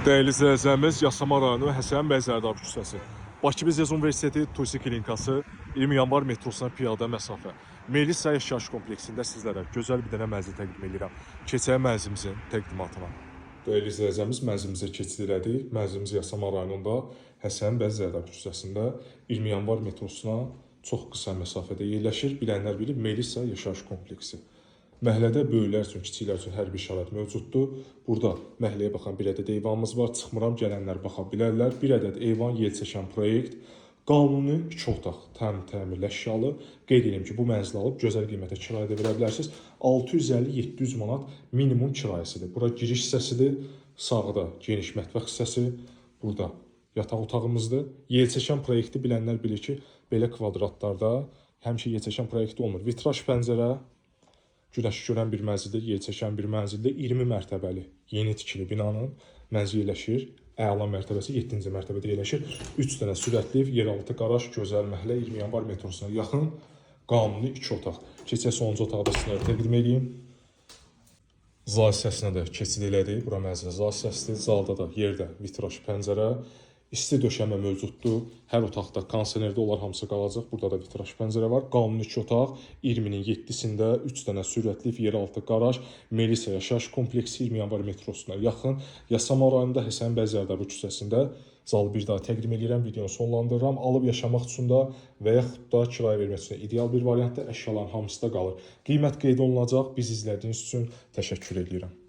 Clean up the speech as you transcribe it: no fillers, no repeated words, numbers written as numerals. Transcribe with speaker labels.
Speaker 1: Dəyərli izləyicilərimiz, Yasamal rayonu Həsən bəy Zərdab küçəsi. Bakı Biznes Universiteti Turizm Klinikası 20 yanvar metrosuna piyada məsafə. Melisa yaşayış kompleksində sizlərə gözəl bir dənə mənzil təqdim edirəm. Keçək mənzilimizin təqdimatına. Dəyərli izləyicilərimiz, mənzilimizə keçid elədik. Mənzilimiz Yasamal rayonunda Həsən bəy Zərdab küçəsində 20 yanvar metrosuna çox qısa məsafədə yerləşir. Bilənlər bilir, Melisa yaşayış kompleksi. Məhəllədə böyüklər üçün, kiçiklər üçün hər bir şərait mövcuddur. Burada məhəlləyə baxan bir ədəd eyvanımız var. Çıxmıram, gələnlər baxa bilərlər. Bir ədəd eyvan yel çəkən proyekt. Qanuni 2 otaq, təmirli əşyalı. Qeyd edirəm ki, bu mənzili alıb gözəl qiymətə kirayədə verə bilərsiniz. 650-700 manat minimum kirayəsidir. Bura giriş hissəsidir. Sağda geniş mətbəx hissəsi. Burada yataq otağımızdır. Yel çəkən proyekti bilənlər bilir ki, belə kvadratlarda həmişə yel çəkən proyekti olmur. Vitraj pəncərə. Günəş görən bir mənzildir, yer çəkən bir mənzildir. 20 mərtəbəli yeni tikili binanın mənzil yerləşir. Əla mərtəbəsi 7-ci mərtəbədə yerləşir. 3 dənə sürətli yeraltı qaraj, gözəl məhəllə, 20 yanvar metrosuna yaxın, qanuni 2 otaq. Keçək sonuncu otaqda sizlərə təqdim edeyim. Zal hissəsinə də keçid elədik. Bura mənzilin zal hissəsidir. Zalda da yerdə vitraj pəncərə. İsti döşəmə mövcuddur. Hər otaqda kondisionerdə onlar hamısı qalacaq. Burada da vitraj pəncərə var. Qanuni 2 otaq. 20-nin 7-sində 3 dənə sürətli yeraltı qaraj. Melisa yaşayış kompleksi 20 yanvar metrosuna yaxın. Yasamal rayonunda Həsən bəy Zərdab küçəsində. Zalı bir daha təqdim edirəm. Videonu sonlandırıram. Alıb yaşamaq üçün də və yaxud da kirayə vermək üçün ideal bir variantda əşyaların hamısı da qalır. Qiymət qeyd olunacaq. Biz izlədiyiniz üçün təşəkkür edirəm.